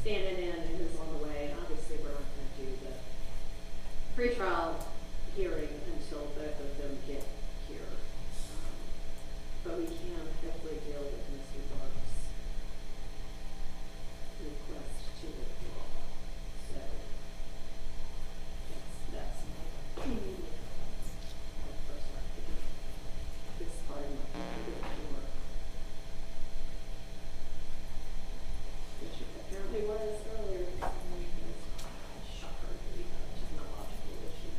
standing in and who's on the way. And obviously, we're not going to do the pretrial hearing until both of them get here. But we can hopefully deal with Mr. Dark's request to withdraw. So that's my immediate thoughts. At first, I think this part of my computer work, which it apparently was earlier. Shocker, we have technological issues.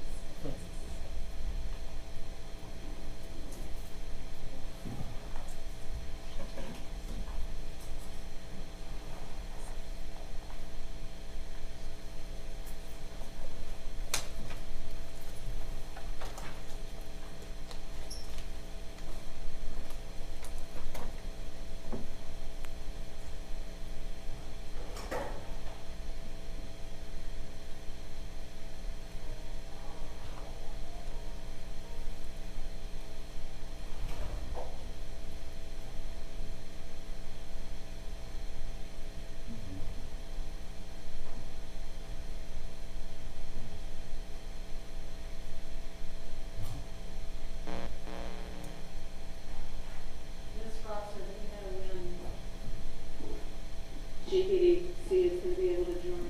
GPDC is going to be able to join.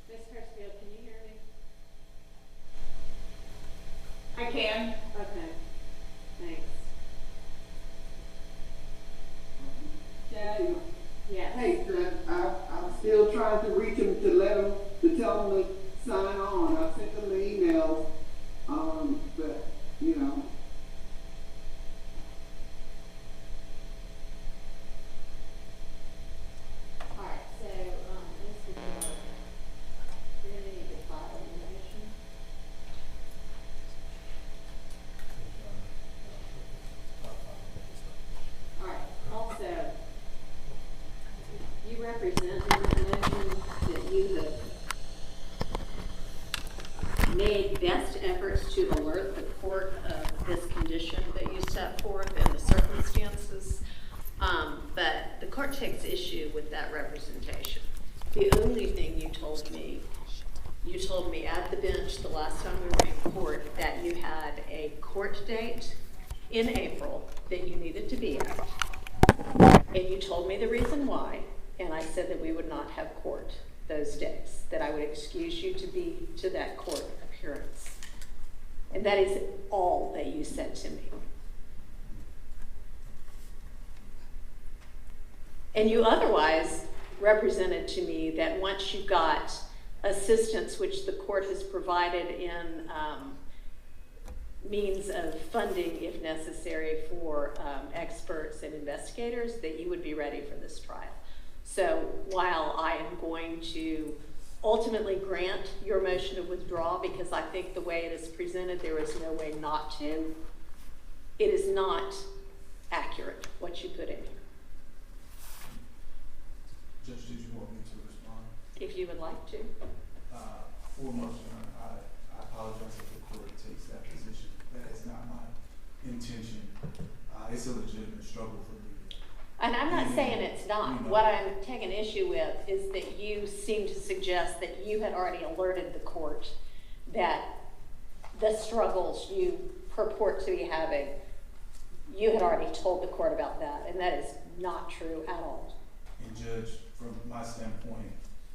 Ms. Hurstfield, can you hear me? I can. Okay, thanks. Dad? Yes. Hey, I'm still trying to reach him to tell him to sign on. I sent him the emails, but, you know. All right, so, Mr. Dark, you're going to need to file a motion. All right, also, you represent in the motion that you have made best efforts to alert the court of this condition that you set forth and the circumstances, but the court takes issue with that representation. The only thing you told me at the bench the last time we were in court that you had a court date in April that you needed to be at. And you told me the reason why, and I said that we would not have court those days, that I would excuse you to be to that court appearance. And that is all that you said to me. And you otherwise represented to me that once you got assistance, which the court has provided in means of funding, if necessary, for experts and investigators, that you would be ready for this trial. So while I am going to ultimately grant your motion of withdrawal, because I think the way it is presented, there is no way not to, it is not accurate what you put in here. Judge, did you want me to respond? If you would like to. Foremost, I apologize if the court takes that position. That is not my intention. It's a legitimate struggle for me. And I'm not saying it's not. What I'm taking issue with is that you seem to suggest that you had already alerted the court that the struggles you purport to be having, you had already told the court about that, and that is not true at all. And Judge, from my standpoint,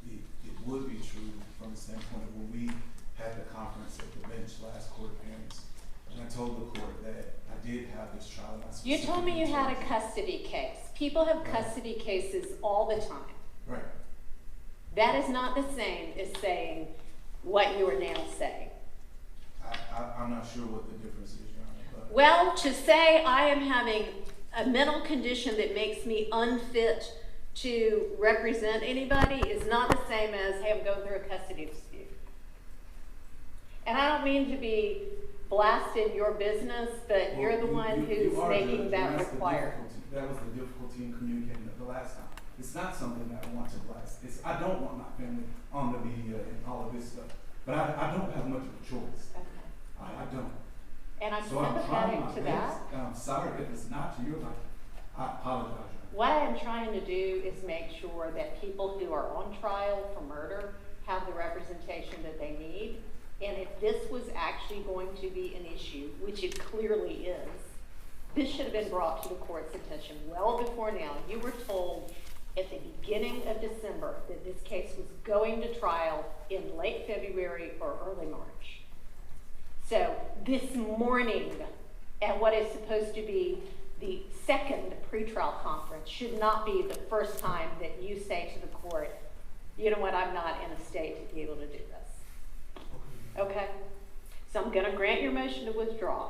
it would be true from the standpoint of when we had the conference at the bench last court appearance, and I told the court that I did have this trial. You told me you had a custody case. People have custody cases all the time. Right. That is not the same as saying what you are now saying. I'm not sure what the difference is, Your Honor. But Well, to say I am having a mental condition that makes me unfit to represent anybody is not the same as, hey, I'm going through a custody dispute. And I don't mean to be blasted your business, but you're the Well, one you who's are, making Judge, that and that's the required. difficulty. That was the difficulty in communicating it the last time. It's not something that I want to blast. I don't want my family on the media and all of this stuff. But I don't have much of a choice. Okay. I don't. And I'm So I'm trying my sympathetic to best, that. and I'm sorry if it's not to your liking. I apologize. Your What I'm trying to do is make sure that people who are on trial for murder have the representation that they need. And if this was actually going to be an issue, which it clearly is, this should have been brought to the court's attention well before now. You were told at the beginning of December that this case was going to trial in late February or early March. So this morning, at what is supposed to be the second pretrial conference, should not be the first time that you say to the court, you know what, I'm not in a state to be able to do this. Okay? So I'm going to grant your motion to withdraw.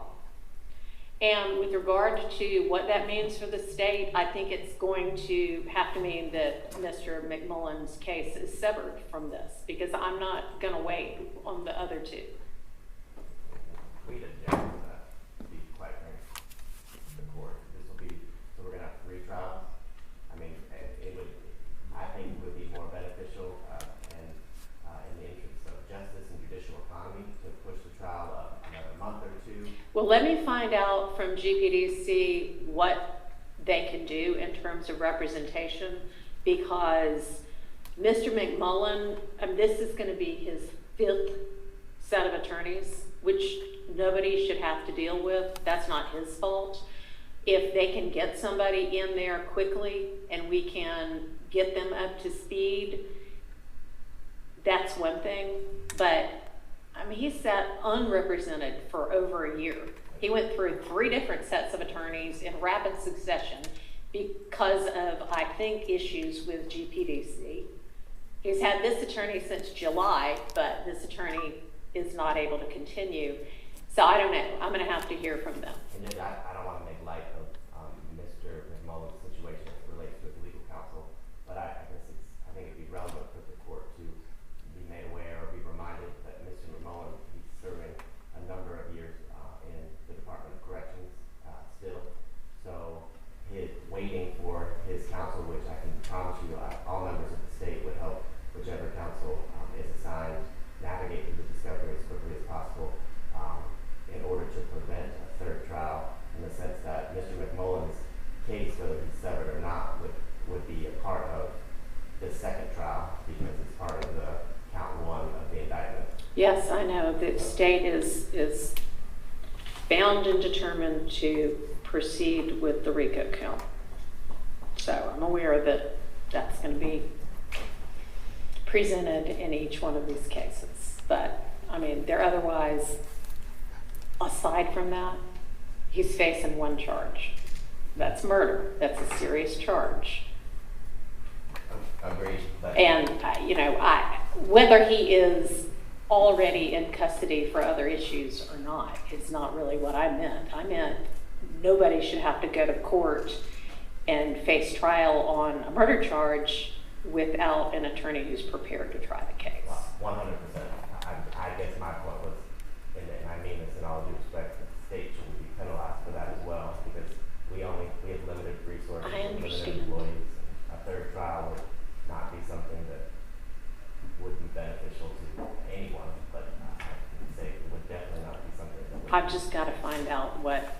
And with regard to what that means for the state, I think it's going to have to mean that Mr. McMullen's case is severed from this, because I'm not going to wait on the other two. We didn't know that, to be quite frank, the court. This will be, so we're gonna have 3 trials. I mean, I think it would be more beneficial, and in the interest of justice and judicial economy to push the trial up another month or 2. Well, let me find out from GPDC what they can do in terms of representation, because Mr. McMullen, this is going to be his 5th set of attorneys, which nobody should have to deal with. That's not his fault. If they can get somebody in there quickly and we can get them up to speed, that's one thing. But I mean, he sat unrepresented for over a year. He went through 3 different sets of attorneys in rapid succession because of, I think, issues with GPDC. He's had this attorney since July, but this attorney is not able to continue. So I don't know. I'm going to have to hear from them. And then I don't want to make light of Mr. McMullen's situation as it relates to his legal counsel, but I think it'd be relevant for the court to be made aware or be reminded that Mr. McMullen, he's serving a number of years in the Department of Corrections still. So his waiting for his counsel, which I can promise you all members of the state would help whichever counsel is assigned navigate through the discovery as quickly as possible in order to prevent a 3rd trial, in the sense that Mr. McMullen's case, whether he's severed or not, would be a part of the 2nd trial because it's part of the count 1 of the indictment. Yes, I know. The state is bound and determined to proceed with the RICO count. So I'm aware that that's going to be presented in each one of these cases. But, I mean, they're otherwise, aside from that, he's facing 1 charge. That's murder. That's a serious charge. Agreed. And, whether he is already in custody for other issues or not is not really what I meant. I meant nobody should have to go to court and face trial on a murder charge without an attorney who's prepared to try the case. 100%. I guess my point was, and I mean this in all due respect, that the state should be penalized for that as well, because we have limited resources, I limited understand. employees. A 3rd trial would not be something that would be beneficial to anyone, but I would say it would definitely not be something that would. I've just got to find out what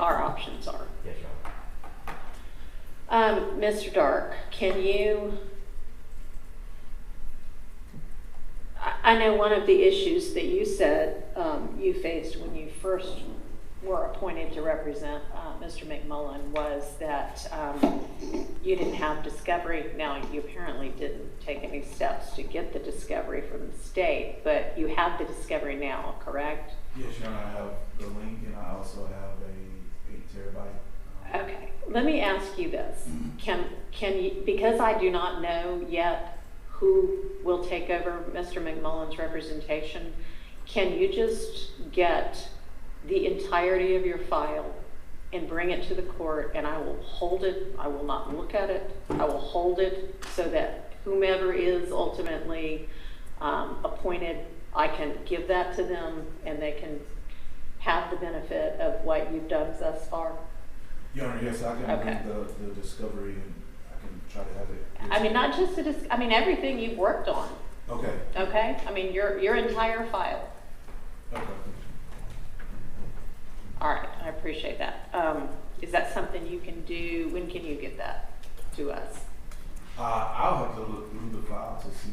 our options are. Yes, Your Honor. Mr. Dark, can you, I know one of the issues that you said you faced when you first were appointed to represent Mr. McMullen was that you didn't have discovery. Now, you apparently didn't take any steps to get the discovery from the state, but you have the discovery now, correct? Yes, Your Honor, I have the link, and I also have a 8 terabyte. Okay, let me ask you this. Can you, because I do not know yet who will take over Mr. McMullen's representation, can you just get the entirety of your file and bring it to the court, and I will hold it, I will not look at it, I will hold it so that whomever is ultimately appointed, I can give that to them and they can have the benefit of what you've done thus far? Your Honor, yes, I can Okay. bring the discovery and I can try to have it. I mean, not just I mean, everything you've worked on, Okay, okay? I mean, your entire file. okay. All right, I appreciate that. Is that something you can do? When can you get that to us? I'll have to look through the file to see,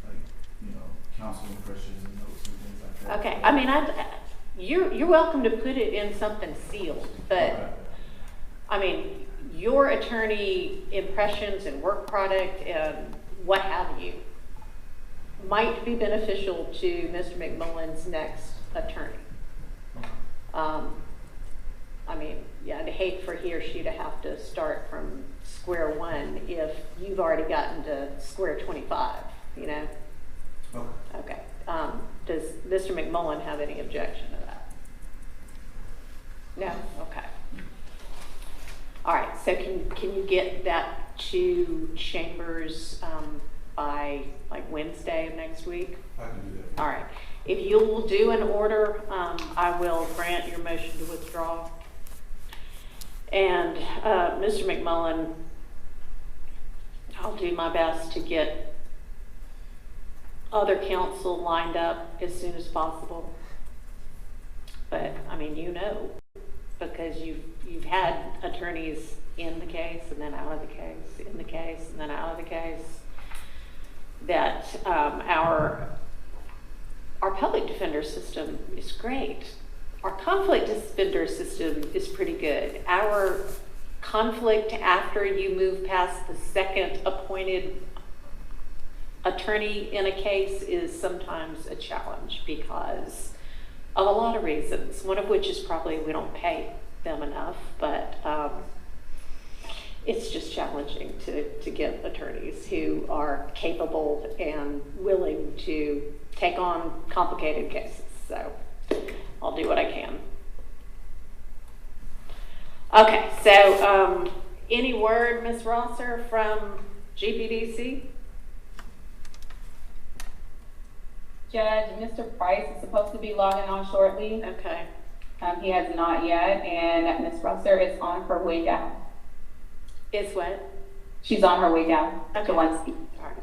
like, you know, counsel impressions and notes and things like that. Okay, I mean, you're welcome to put it in something sealed, but Okay. I mean, your attorney impressions and work product and what have you might be beneficial to Mr. McMullen's next attorney. I mean, yeah, I'd hate for he or she to have to start from square one if you've already gotten to square 25, you know? Okay. Okay. Does Mr. McMullen have any objection to that? No? Okay. All right, so can you get that to Chambers by like Wednesday of next week? I can do that. All right. If you will do an order, I will grant your motion to withdraw. And Mr. McMullen, I'll do my best to get other counsel lined up as soon as possible. But I mean, you know, because you've had attorneys in the case and then out of the case, in the case and then out of the case, that our public defender system is great. Our conflict defender system is pretty good. Our conflict after you move past the second appointed attorney in a case is sometimes a challenge because of a lot of reasons, one of which is probably we don't pay them enough, but it's just challenging to get attorneys who are capable and willing to take on complicated cases. So I'll do what I can. Okay, so any word, Ms. Rosser, from GPDC? Judge, Mr. Price is supposed to be logging on shortly. Okay. He has not yet, and Ms. Rosser is on her way down. Is what? She's on her way down Okay. to one seat. All right.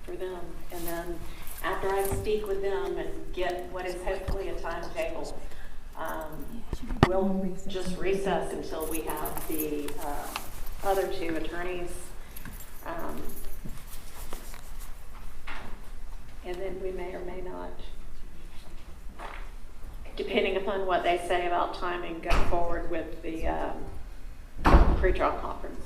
Them, and then after I speak with them and get what is hopefully a timetable, we'll just recess until we have the other two attorneys, and then we may or may not, depending upon what they say about timing, go forward with the pretrial conference.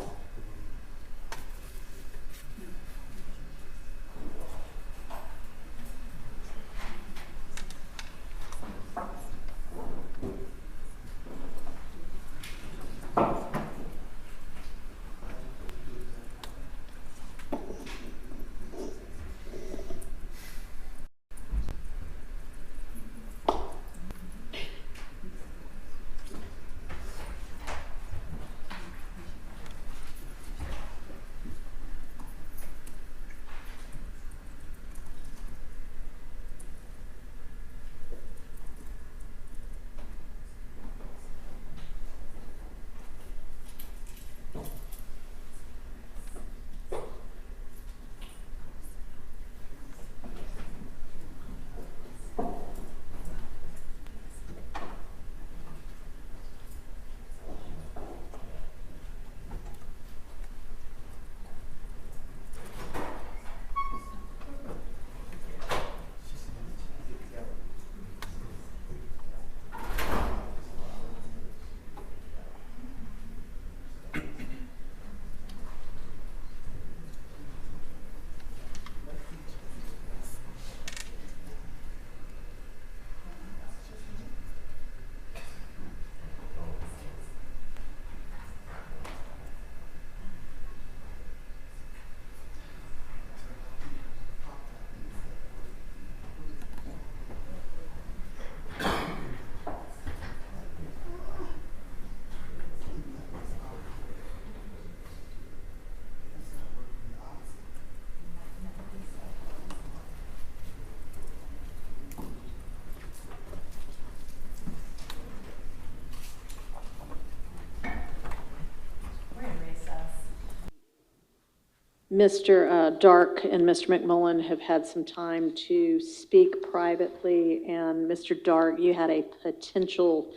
Mr. Dark and Mr. McMullen have had some time to speak privately, and Mr. Dark, you had a potential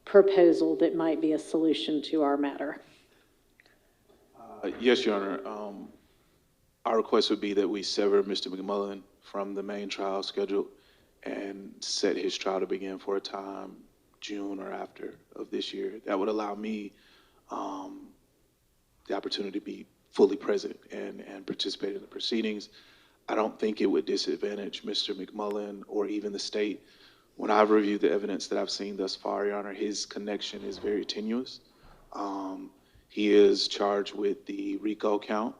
proposal that might be a solution to our matter. Yes, Your Honor. Our request would be that we sever Mr. McMullen from the main trial schedule and set his trial to begin for a time, June or after of this year. That would allow me the opportunity to be fully present and participate in the proceedings. I don't think it would disadvantage Mr. McMullen or even the state. When I've reviewed the evidence that I've seen thus far, Your Honor, his connection is very tenuous. He is charged with the RICO count.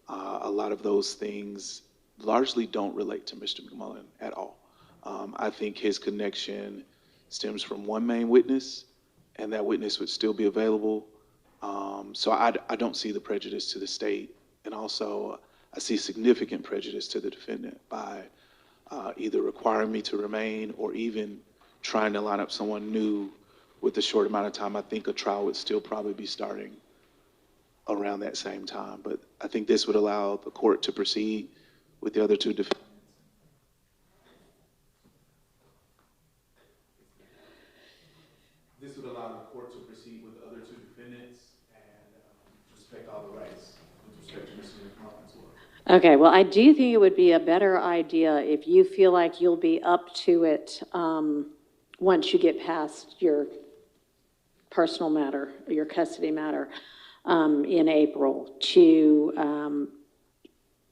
A lot of those things largely don't relate to Mr. McMullen at all. I think his connection stems from one main witness, and that witness would still be available. So I don't see the prejudice to the state, and also I see significant prejudice to the defendant by either requiring me to remain or even trying to line up someone new with a short amount of time. I think a trial would still probably be starting around that same time, but I think this would allow the court to proceed with the other two defendants. This would allow the court to proceed with the other two defendants and respect all the rights with respect to Mr. McMullen as well. Okay, well, I do think it would be a better idea if you feel like you'll be up to it once you get past your personal matter, your custody matter in April, to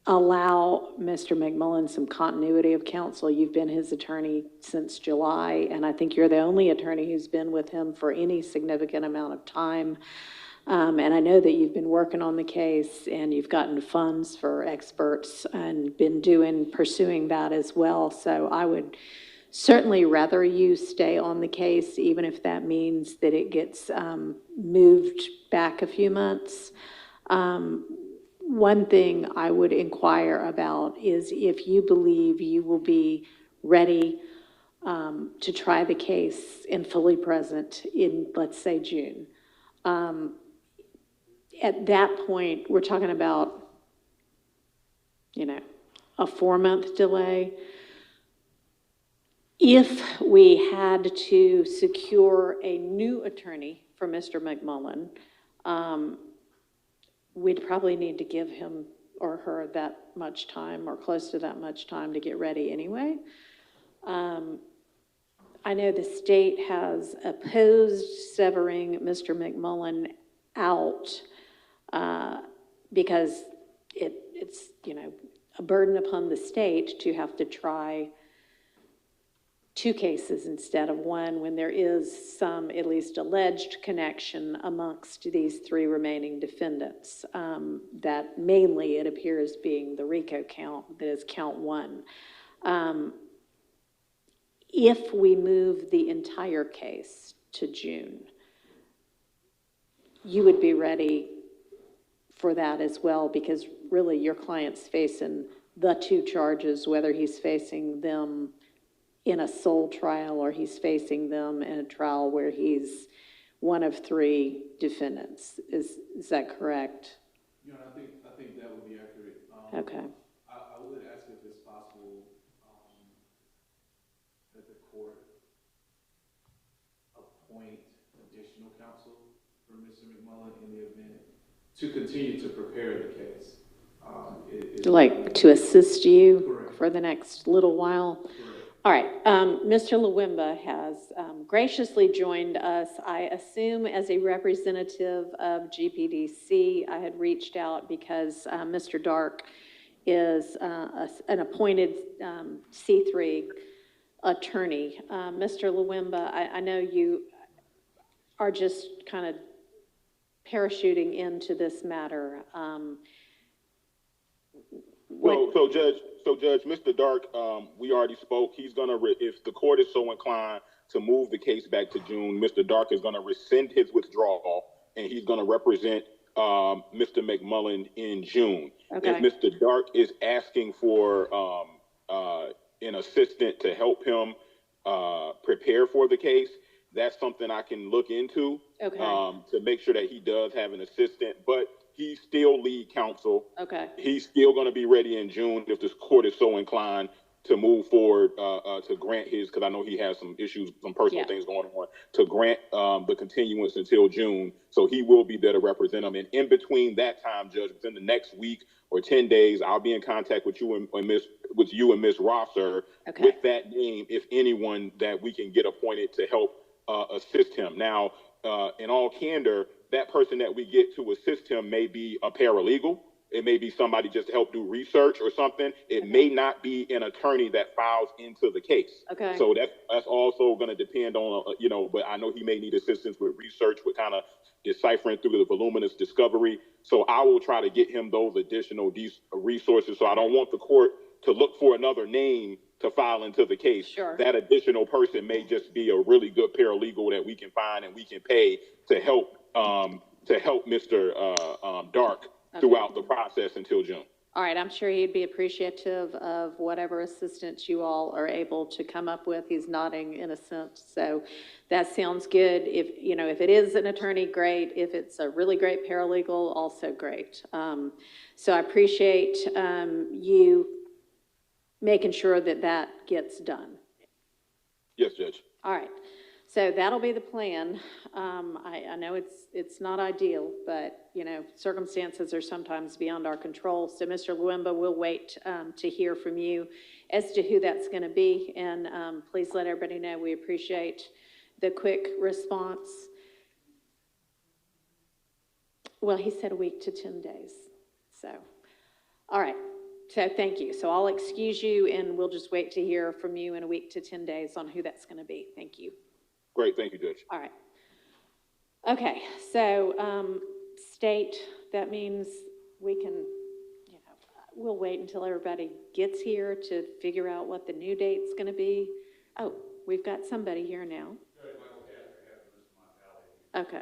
allow Mr. McMullen some continuity of counsel. You've been his attorney since July, and I think you're the only attorney who's been with him for any significant amount of time. And I know that you've been working on the case and you've gotten funds for experts and been pursuing that as well. So I would certainly rather you stay on the case, even if that means that it gets moved back a few months. One thing I would inquire about is if you believe you will be ready to try the case and fully present in, let's say, June. At that point, we're talking about, a 4-month delay. If we had to secure a new attorney for Mr. McMullen, we'd probably need to give him or her that much time or close to that much time to get ready anyway. I know the state has opposed severing Mr. McMullen out because it's a burden upon the state to have to try 2 cases instead of 1 when there is some at least alleged connection amongst these 3 remaining defendants. That mainly it appears being the RICO count, that is count 1. If we move the entire case to June, you would be ready for that as well, because really your client's facing the 2 charges, whether he's facing them in a sole trial or he's facing them in a trial where he's one of 3 defendants. Is that correct? You know, I think that would be accurate. Okay. I would ask if it's possible that the court appoint additional counsel for Mr. McMullen in the event to continue to prepare the case. Like to assist you Correct. for the next little while? Correct. All right, Mr. Lawimba has graciously joined us, I assume as a representative of GPDC. I had reached out because Mr. Dark is an appointed C3 attorney. Mr. Lawimba, I know you are just kind of parachuting into this matter. So Judge, Mr. Dark, we already spoke. He's going to, if the court is so inclined to move the case back to June, Mr. Dark is going to rescind his withdrawal, and he's going to represent Mr. McMullen in June. Okay. If Mr. Dark is asking for an assistant to help him prepare for the case, that's something I can look into. Okay. To make sure that he does have an assistant. But he's still lead counsel. Okay. He's still going to be ready in June if this court is so inclined to move forward to grant his, because I know he has some issues, some personal things going on, to grant the continuance until June. So he will be there to represent him. And in between that time, Judge, within the next week or 10 days, I'll be in contact with you and Miss Rosser with that name, if anyone that we can get appointed to help assist him. Now, in all candor, that person that we get to assist him may be a paralegal. It may be somebody just to help do research or something. It may not be an attorney that files into the case. Okay. So that's also going to depend on, but I know he may need assistance with research, with kind of deciphering through the voluminous discovery. So I will try to get him those additional resources. So I don't want the court to look for another name to file into the case. Sure. That additional person may just be a really good paralegal that we can find and we can pay to help Mr. Dark throughout the process until June. All right, I'm sure he'd be appreciative of whatever assistance you all are able to come up with. He's nodding in a sense, so that sounds good. If it is an attorney, great. If it's a really great paralegal, also great. So I appreciate you making sure that gets done. Yes, Judge. All right, so that'll be the plan. I know it's not ideal, but circumstances are sometimes beyond our control. So Mr. Luemba, we'll wait to hear from you as to who that's going to be, and please let everybody know we appreciate the quick response. Well, he said a week to 10 days. So, all right. So thank you. So I'll excuse you, and we'll just wait to hear from you in a week to 10 days on who that's going to be. Thank you. Great. Thank you, Judge. All right. Okay. So state, that means we can, we'll wait until everybody gets here to figure out what the new date's going to be. Oh, we've got somebody here now. Okay.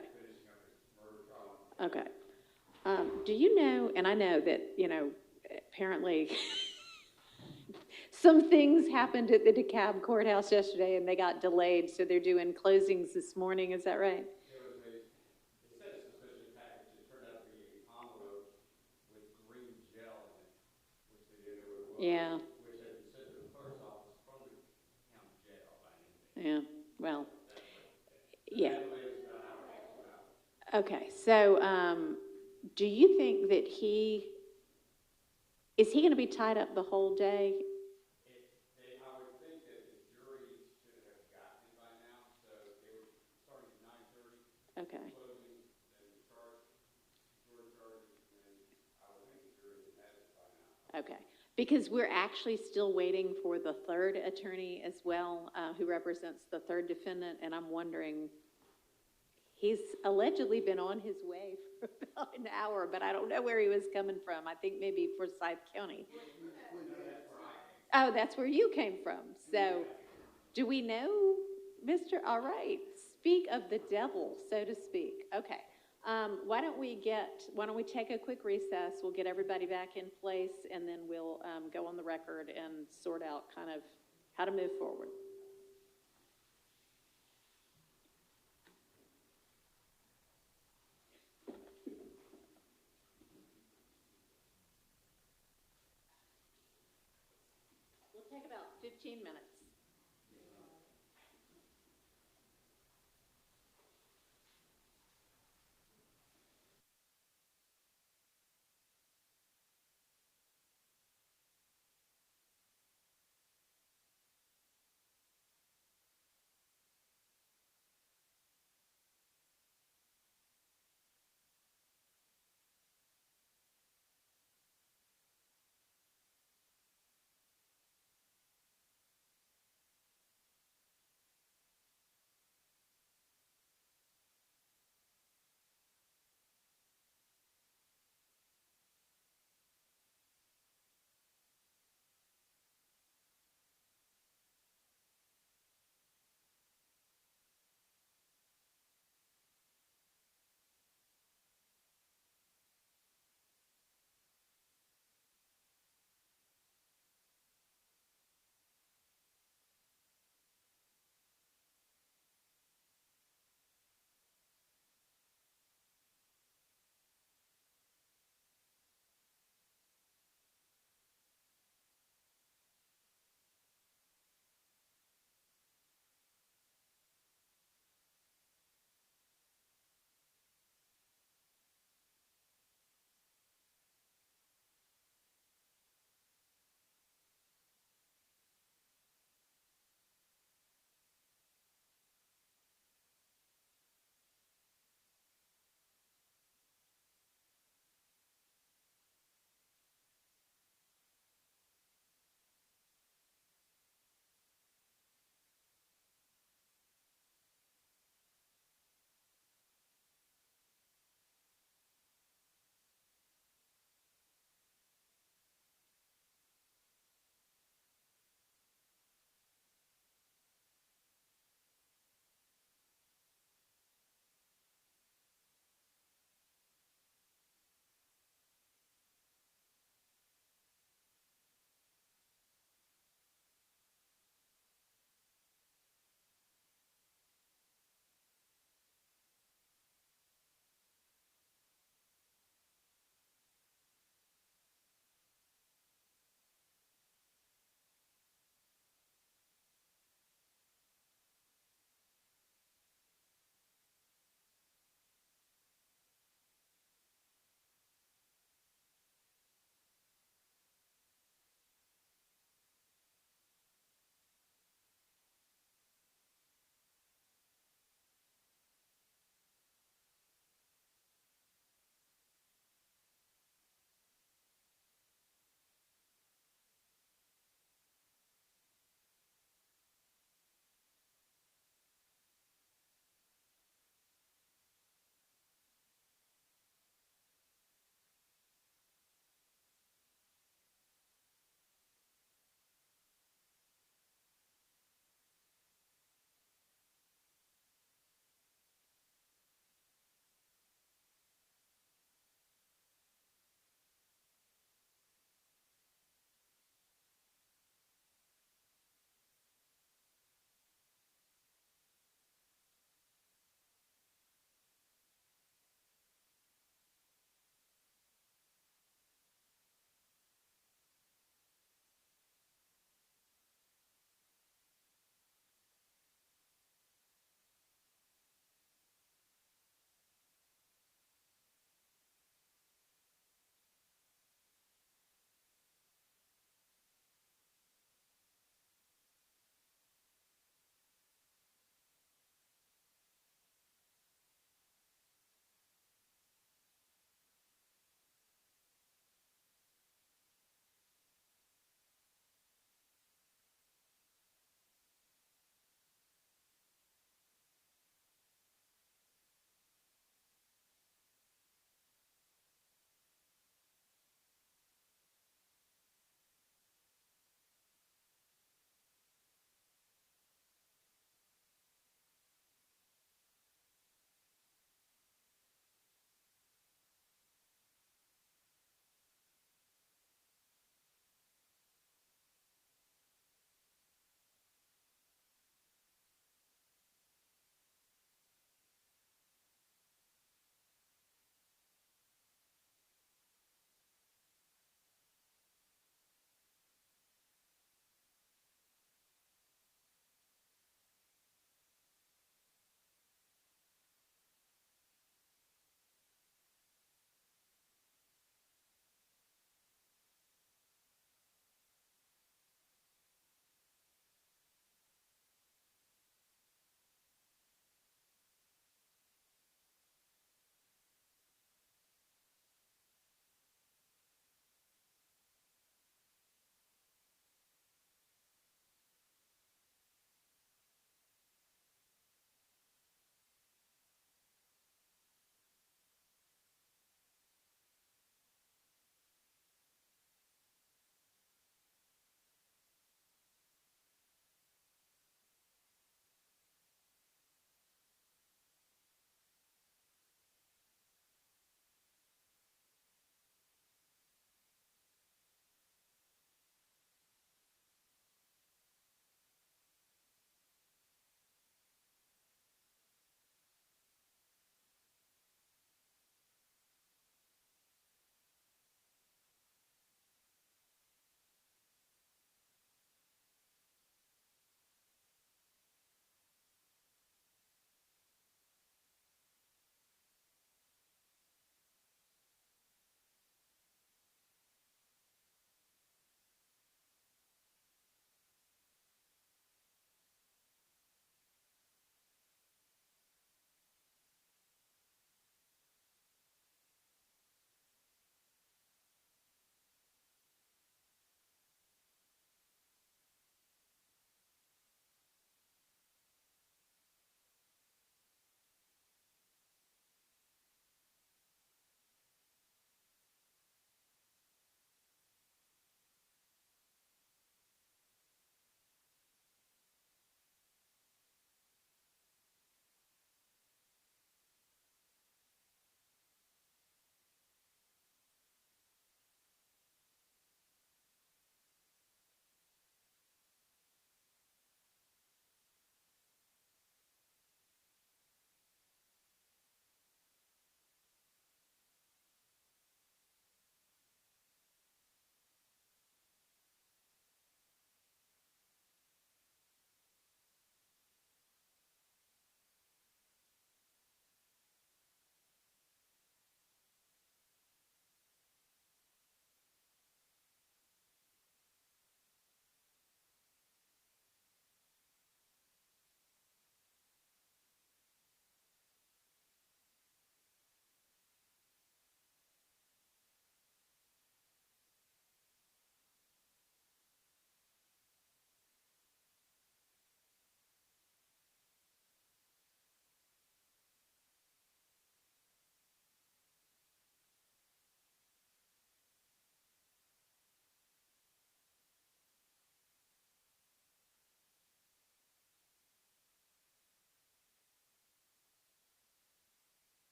Okay. Do you know, and I know that, apparently some things happened at the DeKalb courthouse yesterday and they got delayed, so they're doing closings this morning. Is that right? It said a suspicious package. It turned out to be an envelope with green gel in it, which they didn't know what it was. Yeah. Which had been sent to the clerk's office from the county jail by anything. Yeah. Well, yeah. About an hour and a half, 2 hours. Okay. So, do you think that is he going to be tied up the whole day? I would think that the jury should have gotten it by now, so they were starting at 9:30. Okay. Closing, then the jury charges, and I would think the jury has it by now. Okay. Because we're actually still waiting for the third attorney as well, who represents the third defendant, and I'm wondering, he's allegedly been on his way for about an hour, but I don't know where he was coming from. I think maybe Forsyth County. Oh, that's where you came from. So, do we know, Mr. All right, speak of the devil, so to speak. Okay. Why don't we take a quick recess? We'll get everybody back in place, and then we'll go on the record and sort out kind of how to move forward. We'll take about 15 minutes.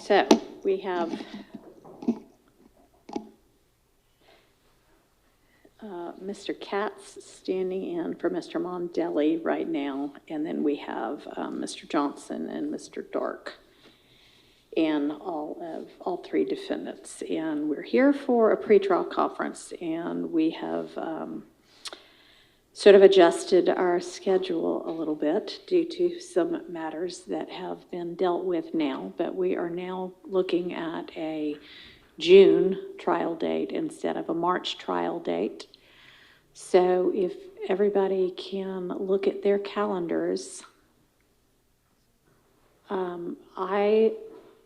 So we have Mr. Katz standing in for Mr. Mondelli right now, and then we have Mr. Johnson and Mr. Dark, and all three defendants. And we're here for a pretrial conference, and we have sort of adjusted our schedule a little bit due to some matters that have been dealt with now, but we are now looking at a June trial date instead of a March trial date. So if everybody can look at their calendars, I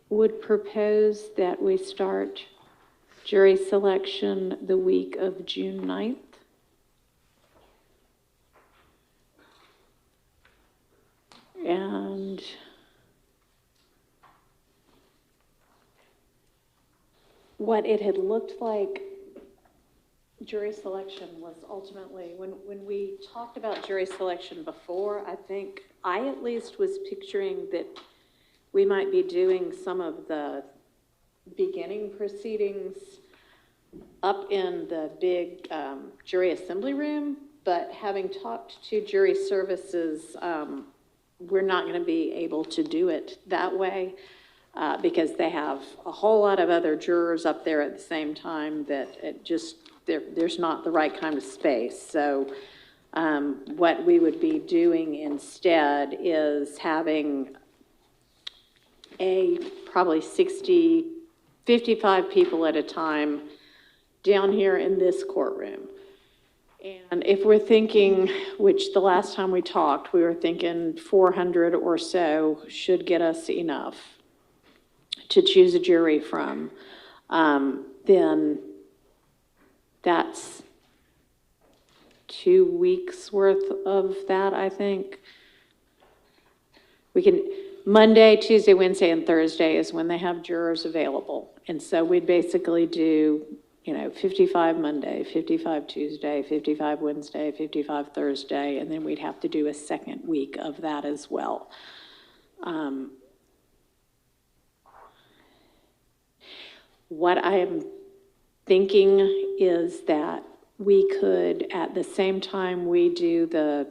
would propose that we start jury selection the week of June 9th. And what it had looked like jury selection was ultimately, when we talked about jury selection before, I think I at least was picturing that we might be doing some of the beginning proceedings up in the big jury assembly room, but having talked to jury services, we're not going to be able to do it that way because they have a whole lot of other jurors up there at the same time that it just, there's not the right kind of space. So what we would be doing instead is having probably 60, 55 people at a time down here in this courtroom. And if we're thinking, which the last time we talked, we were thinking 400 or so should get us enough to choose a jury from, then that's 2 weeks worth of that, I think. We can, Monday, Tuesday, Wednesday, and Thursday is when they have jurors available. And so we'd basically do, 55 Monday, 55 Tuesday, 55 Wednesday, 55 Thursday, and then we'd have to do a second week of that as well. What I am thinking is that we could, at the same time we do the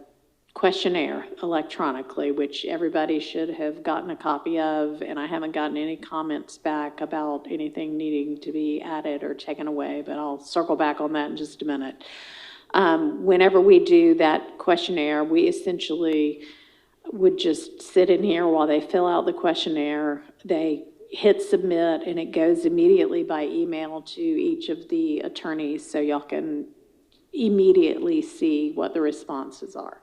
questionnaire electronically, which everybody should have gotten a copy of, and I haven't gotten any comments back about anything needing to be added or taken away, but I'll circle back on that in just a minute. Whenever we do that questionnaire, we essentially would just sit in here while they fill out the questionnaire. They hit submit, and it goes immediately by email to each of the attorneys, so y'all can immediately see what the responses are.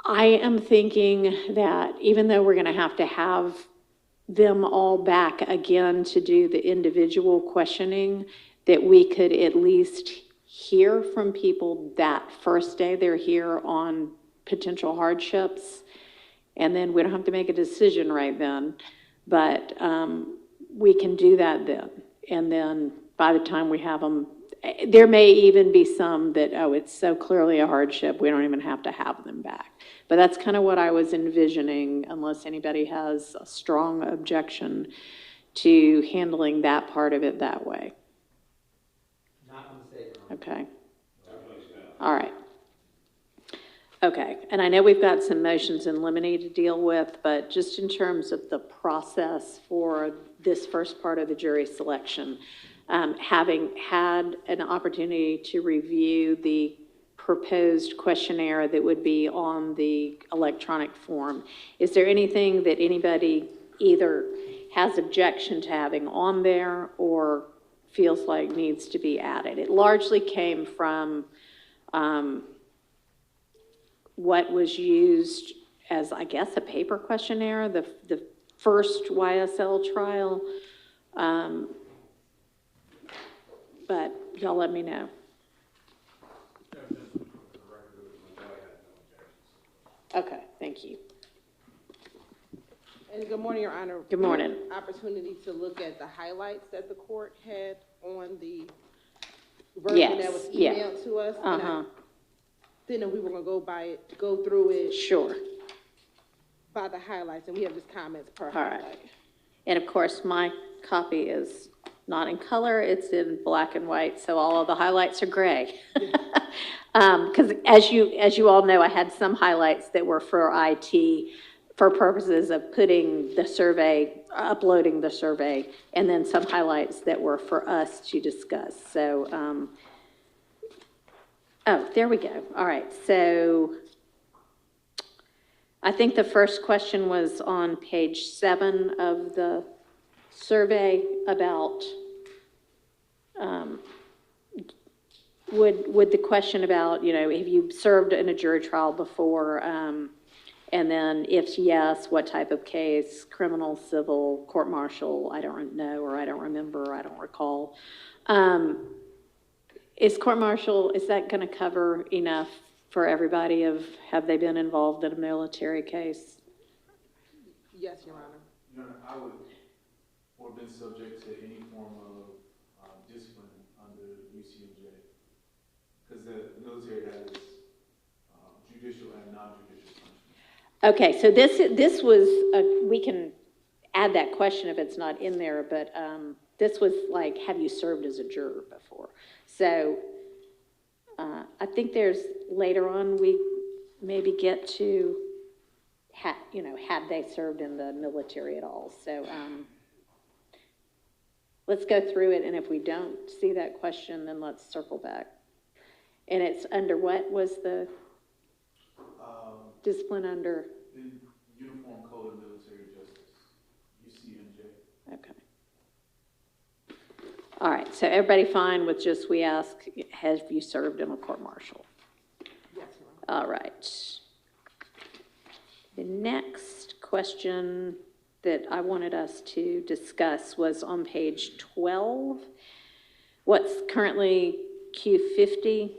I am thinking that even though we're going to have them all back again to do the individual questioning, that we could at least hear from people that first day they're here on potential hardships, and then we don't have to make a decision right then, but we can do that then. And then by the time we have them, there may even be some that, oh, it's so clearly a hardship, we don't even have to have them back. But that's kind of what I was envisioning, unless anybody has a strong objection to handling that part of it that way. Not a mistake. Okay. All right. Okay, and I know we've got some motions in limine to deal with, but just in terms of the process for this first part of the jury selection, having had an opportunity to review the proposed questionnaire that would be on the electronic form, is there anything that anybody either has objection to having on there or feels like needs to be added? It largely came from what was used as, I guess, a paper questionnaire, the first YSL trial, but y'all let me know. Okay, thank you. And good morning, Your Honor. Good morning. Opportunity to look at the highlights that the court had on the version that was emailed to us. Uh-huh. Then we were going to go through it. Sure. By the highlights, and we have just comments per All highlight. right. And of course, my copy is not in color, it's in black and white, so all of the highlights are gray. Because as you all know, I had some highlights that were for IT for purposes of putting the survey, uploading the survey, and then some highlights that were for us to discuss. So, oh, there we go. All right, so I think the first question was on page 7 of the survey about, would the question about, you know, have you served in a jury trial before? And then if yes, what type of case? Criminal, civil, court-martial? I don't know, or I don't remember, I don't recall. Is court-martial, is that going to cover enough for everybody of, have they been involved in a military case? Yes, Your Honor. Your Honor, I would, or been subject to any form of discipline under UCMJ, because the military has judicial and non-judicial punishment. Okay, so this was, we can add that question if it's not in there, but this was like, have you served as a juror before? So I think there's, later on, we maybe get to, you know, had they served in the military at all. So let's go through it, and if we don't see that question, then let's circle back. And it's under what was the discipline under? The Uniform Code of Military Justice, UCMJ. Okay. All right, so everybody fine with just, we ask, have you served in a court-martial? Yes, Your Honor. All right. The next question that I wanted us to discuss was on page 12. What's currently Q50?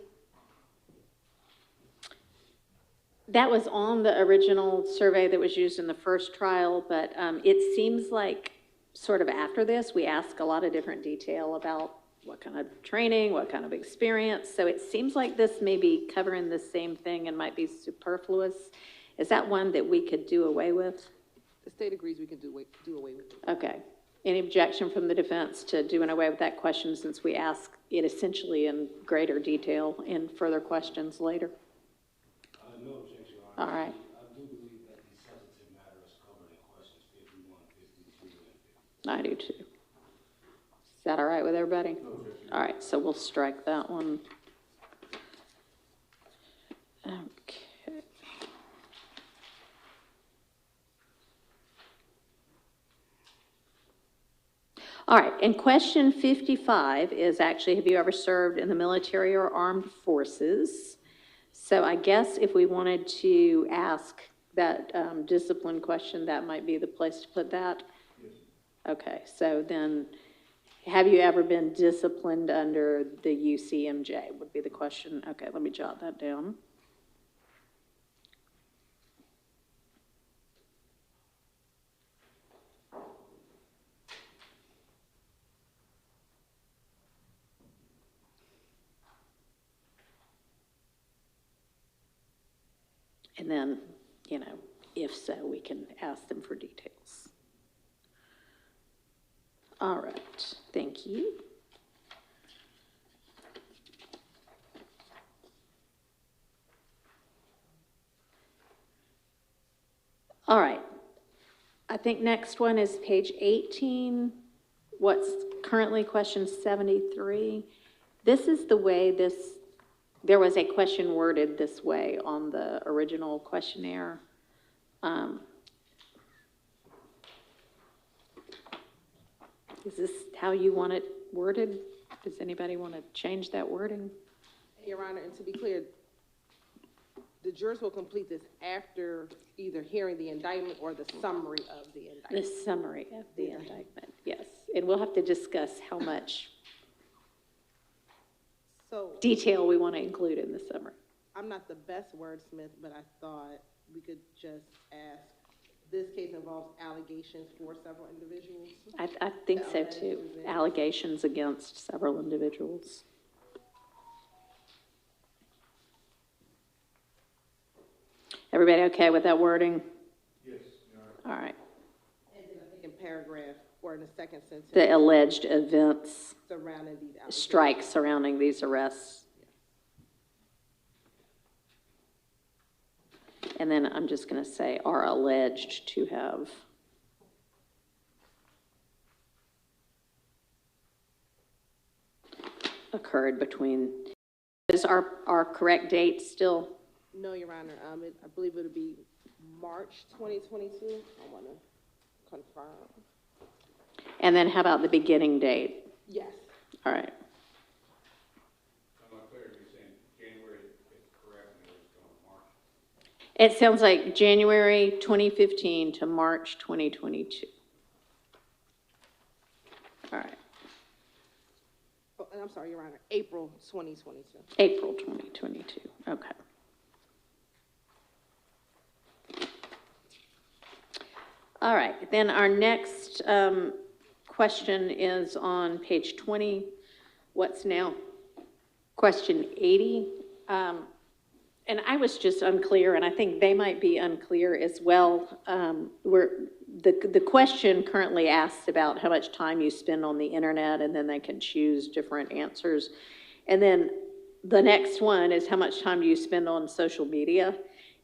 That was on the original survey that was used in the first trial, but it seems like sort of after this, we ask a lot of different detail about what kind of training, what kind of experience. So it seems like this may be covering the same thing and might be superfluous. Is that one that we could do away with? The state agrees we can do away with it. Okay. Any objection from the defense to doing away with that question, since we ask it essentially in greater detail in further questions later? No objection, Your Honor. All right. I do believe that the substantive matter is covered in questions 51, 52, and 50. I do too. Is that all right with everybody? No objection. All right, so we'll strike that one. Okay. All right, and question 55 is actually, have you ever served in the military or armed forces? So I guess if we wanted to ask that discipline question, that might be the place to put that? Yes. Okay, so then, have you ever been disciplined under the UCMJ would be the question. Okay, let me jot that down. And then, you know, if so, we can ask them for details. All right, thank you. All right, I think next one is page 18. What's currently question 73. This is the way there was a question worded this way on the original questionnaire. Is this how you want it worded? Does anybody want to change that wording? Your Honor, and to be clear, the jurors will complete this after either hearing the indictment or the summary of the indictment. The summary of the indictment, yes. And we'll have to discuss how much detail we want to include in the summary. I'm not the best wordsmith, but I thought we could just ask, this case involves allegations for several individuals. I think so too. Allegations against several individuals. Everybody okay with that wording? Yes, Your Honor. All right. And then I think in paragraph or in the second sentence. The alleged events, Surrounding these allegations. strikes surrounding these arrests. And then I'm just going to say are alleged to have occurred between, is our correct date still? No, Your Honor, I believe it'll be March 2022. I want to confirm. And then how about the beginning date? Yes. All right. I'm not clear, you're saying January is correct and it's going to March. It sounds like January 2015 to March 2022. All right. Oh, and I'm sorry, Your Honor, April 2022. April 2022. Okay. All right. Then our next question is on page 20. What's now question 80? And I was just unclear, and I think they might be unclear as well. The question currently asks about how much time you spend on the internet, and then they can choose different answers. And then the next one is how much time do you spend on social media?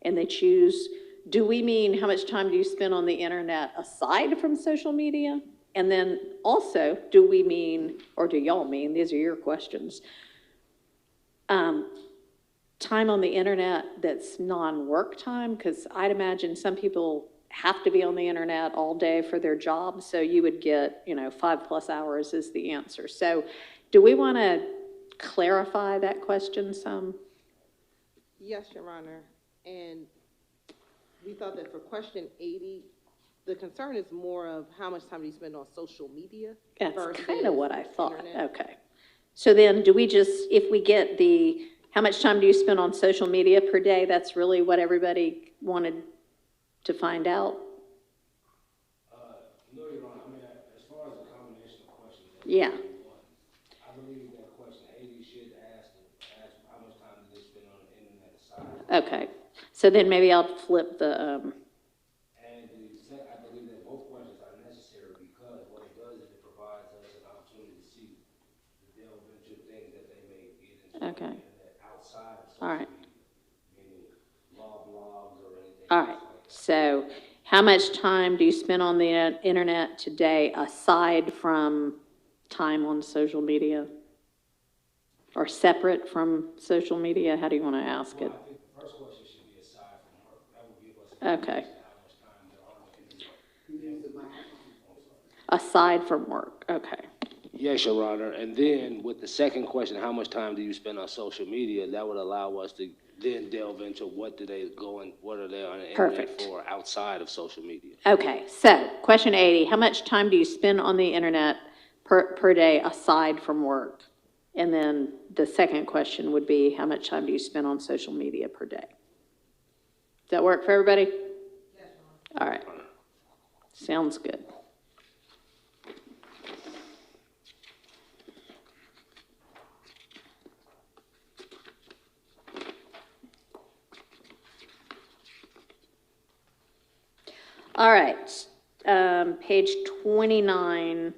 And they choose, do we mean how much time do you spend on the internet aside from social media? And then also, do we mean, or do y'all mean, these are your questions, time on the internet that's non-work time? Because I'd imagine some people have to be on the internet all day for their job, so you would get, 5+ hours is the answer. So do we want to clarify that question some? Yes, Your Honor, and we thought that for question 80, the concern is more of how much time do you spend on social media? That's kind of what I thought. internet. Okay. So then do we just, if we get the, how much time do you spend on social media per day, that's really what everybody wanted to find out? No, Your Honor, I mean, as far as the combination of questions. Yeah. I believe that question 80 should ask how much time do they spend on the internet aside. Okay. So then maybe I'll flip the, And I believe that both questions are necessary because what it does is it provides us an opportunity to see the delve into things that they may get into Okay. on the internet outside of social all right. media, meaning law blogs or anything. All right. So how much time do you spend on the internet today aside from time on social media? Or separate from social media? How do you want to ask it? Well, I think the first question should be aside from work. That would give us an Okay. idea how much time they're on the internet. Aside from work, okay. Yes, Your Honor. And then with the second question, how much time do you spend on social media? That would allow us to then delve into what do they go and what are they on the internet Perfect. for outside of social media. Okay, so question 80, how much time do you spend on the internet per day aside from work? And then the second question would be, how much time do you spend on social media per day? Does that work for everybody? Yes, Mom. All right. Sounds good. All right, page 29.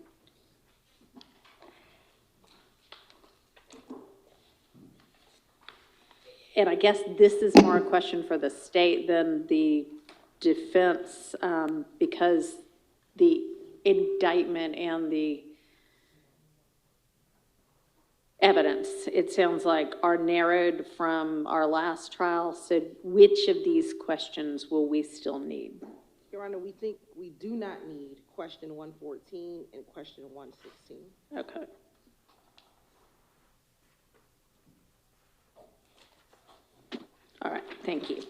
And I guess this is more a question for the state than the defense, because the indictment and the evidence, it sounds like, are narrowed from our last trial. So which of these questions will we still need? Your Honor, we think we do not need question 114 and question 116. Okay. All right, thank you.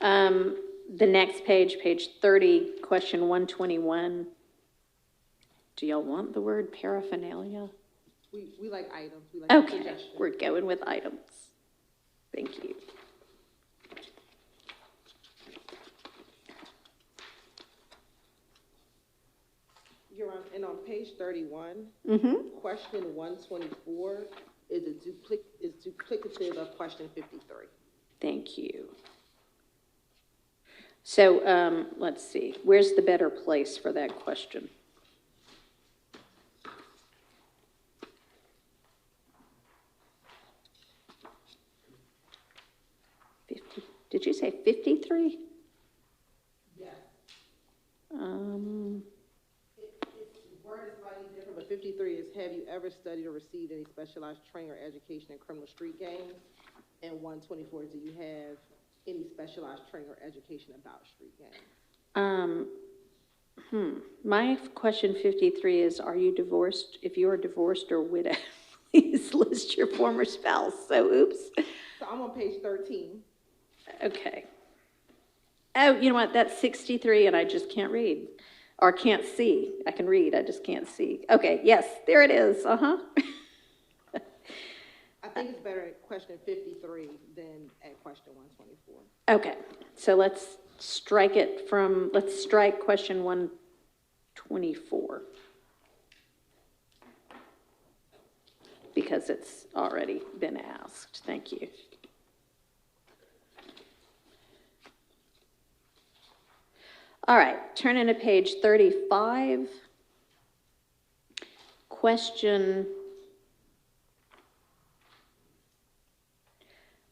The next page, page 30, question 121. Do y'all want the word paraphernalia? We like items. We like Okay, suggestions. we're going with items. Thank you. Your Honor, and on page 31, question 124 is duplicative of question 53. Thank you. So, let's see, where's the better place for that question? Did you say 53? Yes. Um, It's word is slightly different, but 53 is, have you ever studied or received any specialized training or education in criminal street gangs? And 124, do you have any specialized training or education about street gangs? My question 53 is, are you divorced? If you are divorced or widowed, please list your former spouse. So, oops. So I'm on page 13. Okay. Oh, you know what? That's 63, and I just can't read. Or can't see. I can read, I just can't see. Okay, yes, there it is. Uh-huh. I think it's better at question 53 than at question 124. Okay, so let's strike question 124. Because it's already been asked. Thank you. All right, turning to page 35. Question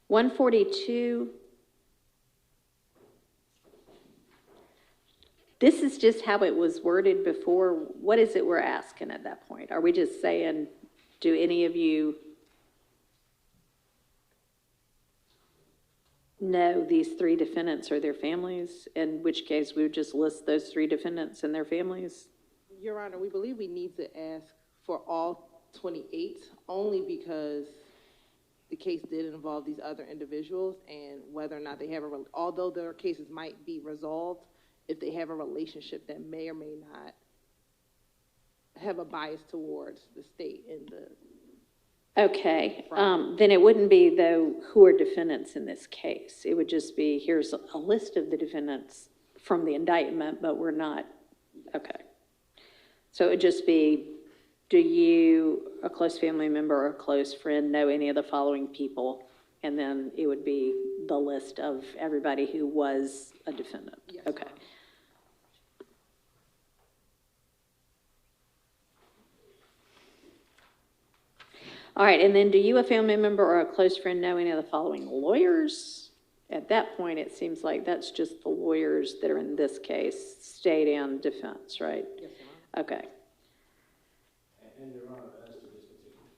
142. This is just how it was worded before. What is it we're asking at that point? Are we just saying, do any of you know these 3 defendants or their families? In which case, we would just list those 3 defendants and their families? Your Honor, we believe we need to ask for all 28, only because the case did involve these other individuals, and whether or not they have although their cases might be resolved, if they have a relationship that may or may not have a bias towards the state and the... Okay, then it wouldn't be, though, who are defendants in this case. It would just be, here's a list of the defendants from the indictment, but we're not, okay. So it would just be, do you, a close family member or a close friend, know any of the following people? And then it would be the list of everybody who was a defendant. Yes, okay. ma'am. All right, and then do you, a family member or a close friend, know any of the following lawyers? At that point, it seems like that's just the lawyers that are in this case, state and defense, right? Yes, ma'am. Okay. And Your Honor, as to this particular,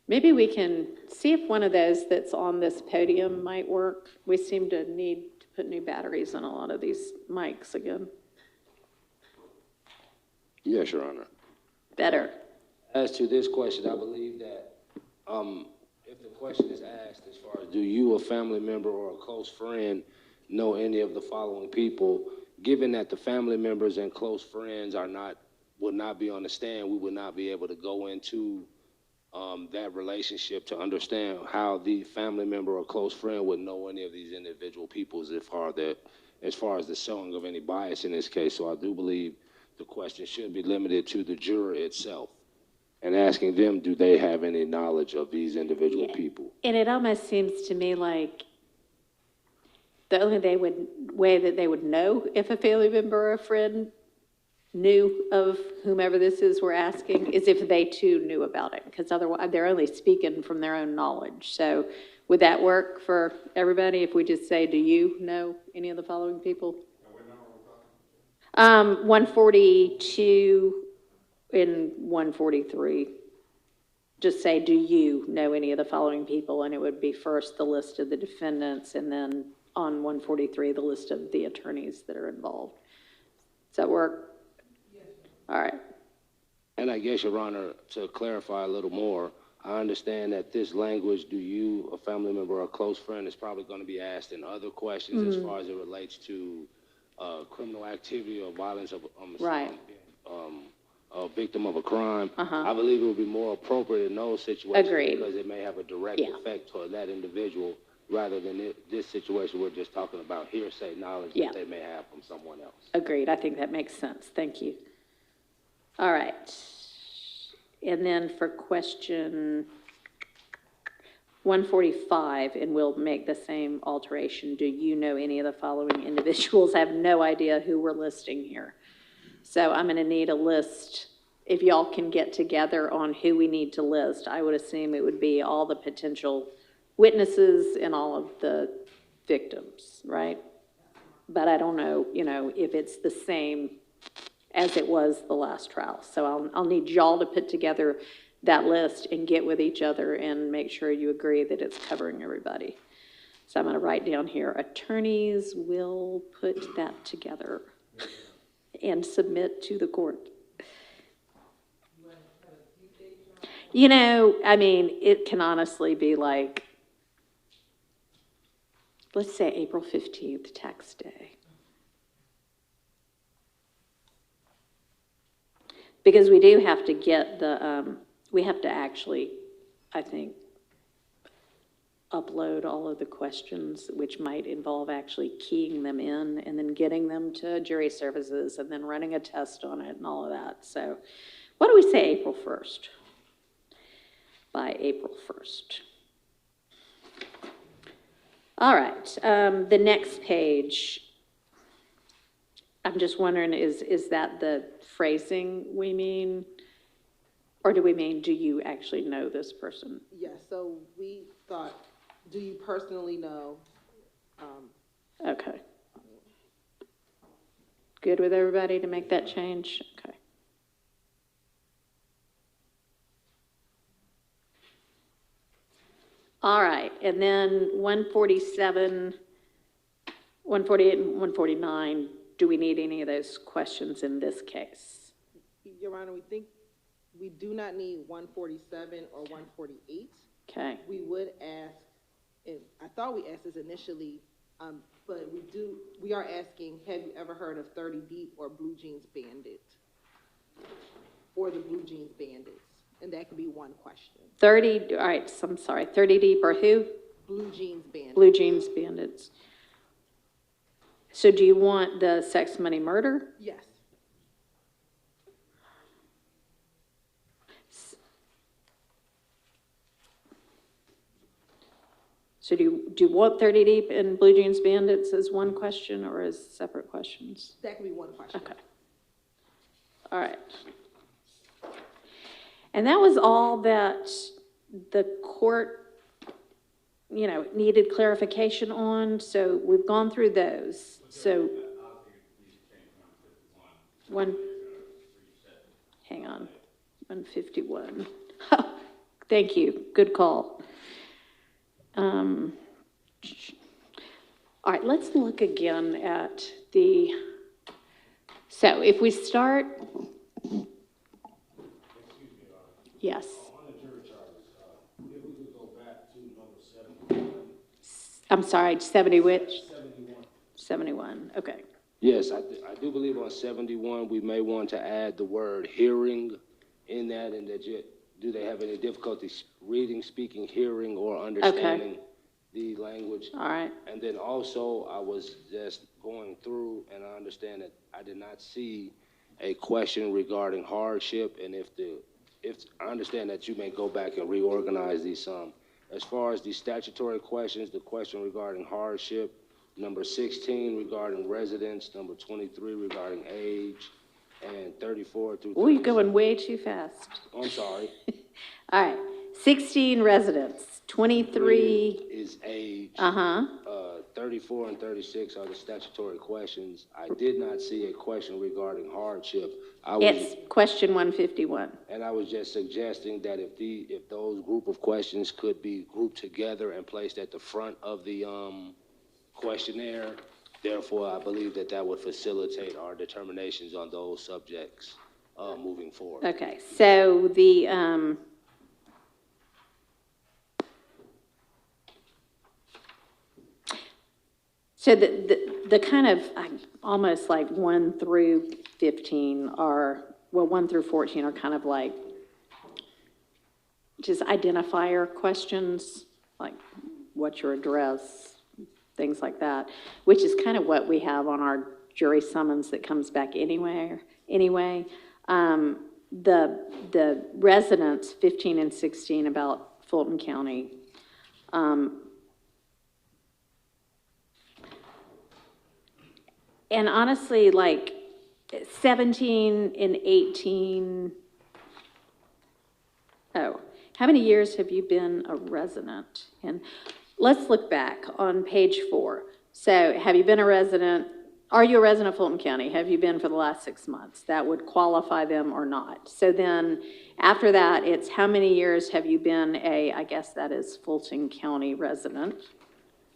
Maybe we can see if one of those that's on this podium might work. We seem to need to put new batteries on a lot of these mics again. Yes, Your Honor. Better. As to this question, I believe that if the question is asked as far as do you, a family member or a close friend, know any of the following people, given that the family members and close friends would not be on the stand, we would not be able to go into that relationship to understand how the family member or close friend would know any of these individual people as far as the showing of any bias in this case. So I do believe the question should be limited to the juror itself and asking them, do they have any knowledge of these individual people? And it almost seems to me like the only way that they would know if a family member or a friend knew of whomever this is we're asking is if they too knew about it, because otherwise they're only speaking from their own knowledge. So would that work for everybody if we just say, do you know any of the following people? 142 and 143. Just say, do you know any of the following people? And it would be first the list of the defendants, and then on 143, the list of the attorneys that are involved. Does that work? Yes. All right. And I guess, Your Honor, to clarify a little more, I understand that this language, do you, a family member or a close friend, is probably going to be asked in other questions as far as it relates to criminal activity or violence of Right. A victim of a crime. Uh-huh. I believe it would be more appropriate in those situations Agreed. because it may have a direct effect toward that individual rather than this situation we're just talking about hearsay knowledge that they may have from someone else. Agreed. I think that makes sense. Thank you. All right. And then for question 145, and we'll make the same alteration. Do you know any of the following individuals? I have no idea who we're listing here. So I'm going to need a list. If y'all can get together on who we need to list, I would assume it would be all the potential witnesses and all of the victims, right? But I don't know, you know, if it's the same as it was the last trial. So I'll need y'all to put together that list and get with each other and make sure you agree that it's covering everybody. So I'm going to write down here, attorneys will put that together and submit to the court. You know, I mean, it can honestly be like, let's say April 15th, tax day. Because we do have to get the, we have to actually, I think, upload all of the questions, which might involve actually keying them in and then getting them to jury services and then running a test on it and all of that. So what do we say, April 1st? By April 1st. All right, the next page, I'm just wondering, is that the phrasing we mean? Or do we mean, do you actually know this person? Yes, so we thought, do you personally know? Okay. Good with everybody to make that change? Okay. All right, and then 147, 148, and 149, do we need any of those questions in this case? Your Honor, we think we do not need 147 or 148. Okay. We would ask, and I thought we asked this initially, but we are asking, have you ever heard of 30 Deep or Blue Jeans Bandit? Or the Blue Jeans Bandits? And that could be one question. 30, all right, so I'm sorry, 30 Deep or who? Blue Jeans Bandits. Blue Jeans Bandits. So do you want the sex, money, murder? Yes. So do you want 30 Deep and Blue Jeans Bandits as one question or as separate questions? That could be one question. Okay. All right. And that was all that the court, you know, needed clarification on. So we've gone through those. So hang on, 151. Thank you. Good call. All right, let's look again at the, so if we start, yes. On the jury charges, if we could go back to number 71. I'm sorry, 70 which? 71. 71, okay. Yes, I do believe on 71, we may want to add the word hearing in that, and that do they have any difficulties reading, speaking, hearing, or understanding the language? All right. And then also, I was just going through, and I understand that I did not see a question regarding hardship, and if I understand that you may go back and reorganize these some. As far as the statutory questions, the question regarding hardship, number 16 regarding residence, number 23 regarding age, and 34 through 36. Oh, you're going way too fast. I'm sorry. All right, 16 residents, 23. Is age. 34 and 36 are the statutory questions. I did not see a question regarding hardship. It's question 151. And I was just suggesting that if those group of questions could be grouped together and placed at the front of the questionnaire, therefore I believe that would facilitate our determinations on those subjects moving forward. Okay, so the so the kind of almost like 1 through 15 are, well, 1 through 14 are kind of like just identifier questions, like what's your address, things like that, which is kind of what we have on our jury summons that comes back anyway. The residents, 15 and 16, about Fulton County, And honestly, like 17 and 18, oh, how many years have you been a resident? And let's look back on page 4. So have you been a resident? Are you a resident of Fulton County? Have you been for the last 6 months? That would qualify them or not. So then after that, it's how many years have you been a, I guess that is Fulton County resident.